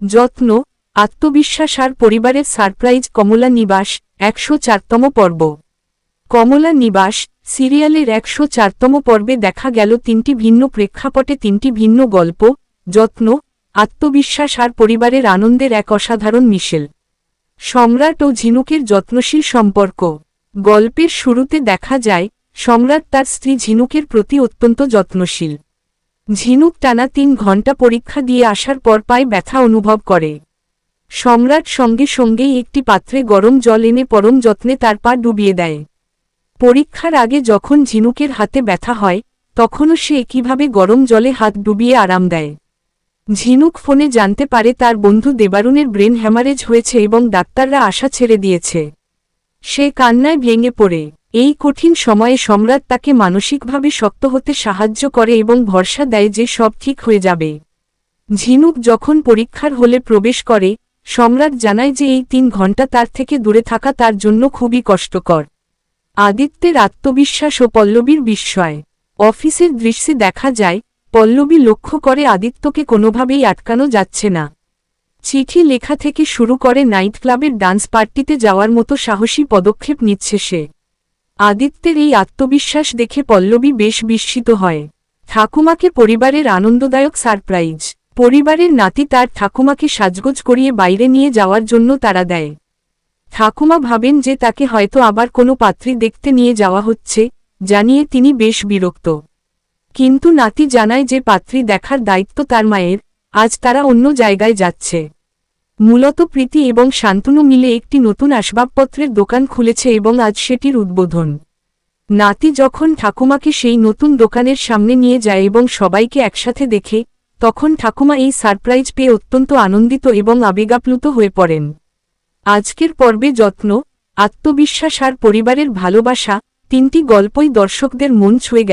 যত্ন, আত্মবিশ্বাস আর পরিবারের সারপ্রাইজ। কমলা নিবাস ১০৪তম পর্ব। কমলা নিবাস সিরিয়ালের ১০৪তম পর্বে দেখা গেল তিনটি ভিন্ন প্রেক্ষাপটে তিনটি ভিন্ন গল্প, যত্ন, আত্মবিশ্বাস আর পরিবারের আনন্দের এক অসাধারণ মিশেল। সম্রাট ও ঝিনুকের যত্নশীল সম্পর্ক। গল্পের শুরুতে দেখা যায় সম্রাট তার স্ত্রী ঝিনুকের প্রতি অত্যন্ত যত্নশীল। ঝিনুক টানা ৩ ঘণ্টা পরীক্ষা দিয়ে আসার পর পায়ে ব্যথা অনুভব করে। সম্রাট সঙ্গে সঙ্গেই একটি পাত্রে গরম জল এনে পরম যত্নে তার পা ডুবিয়ে দেয়। পরীক্ষার আগে যখন ঝিনুকের হাতে ব্যথা হয় তখনও সে একইভাবে গরম জলে হাত ডুবিয়ে আরাম দেয়। ঝিনুক ফোনে জানতে পারে তার বন্ধু দেবারুণের ব্রেন হ্যামারেজ হয়েছে এবং ডাক্তাররা আশা ছেড়ে দিয়েছে। সে কান্নায় ভেঙে পড়ে। এই কঠিন সময়ে সম্রাট তাকে মানসিকভাবে শক্ত হতে সাহায্য করে এবং ভরসা দেয় যে সব ঠিক হয়ে যাবে। ঝিনুক যখন পরীক্ষার হলে প্রবেশ করে সম্রাট জানায় যে এই ৩ ঘণ্টা তার থেকে দূরে থাকা তার জন্য খুবই কষ্টকর। আদিত্যের আত্মবিশ্বাস ও পল্লবীর বিস্ময়। অফিসের দৃশ্যে দেখা যায় পল্লবী লক্ষ্য করে আদিত্যকে কোনোভাবেই আটকানো যাচ্ছে না। চিঠি লেখা থেকে শুরু করে নাইট ক্লাবের ডান্স পার্টিতে যাওয়ার মতো সাহসী পদক্ষেপ নিচ্ছে সে। আদিত্যের এই আত্মবিশ্বাস দেখে পল্লবী বেশ বিস্মিত হয়। ঠাকুমাকে পরিবারের আনন্দদায়ক সারপ্রাইজ। পরিবারের নাতি তার ঠাকুমাকে সাজগোজ করিয়ে বাইরে নিয়ে যাওয়ার জন্য তাড়া দেয়। ঠাকুমা ভাবেন যে তাকে হয়তো আবার কোনো পাত্রী দেখতে নিয়ে যাওয়া হচ্ছে, জানিয়ে তিনি বেশ বিরক্ত। কিন্তু নাতি জানায় যে পাত্রী দেখার দায়িত্ব তার মায়ের। আজ তারা অন্য জায়গায় যাচ্ছে। মূলত প্রীতি এবং শান্তনু মিলে একটি নতুন আসবাবপত্রের দোকান খুলেছে এবং আজ সেটির উদ্বোধন। নাতি যখন ঠাকুমাকে সেই নতুন দোকানের সামনে নিয়ে যায় এবং সবাইকে একসাথে দেখে তখন ঠাকুমা এই সারপ্রাইজ পেয়ে অত্যন্ত আনন্দিত এবং আবেগাপ্লুত হয়ে পড়েন। আজকের পর্বে যত্ন, আত্মবিশ্বাস আর পরিবারের ভালোবাসা, ৩টি গল্পই দর্শকদের মন ছুঁয়ে গেছে।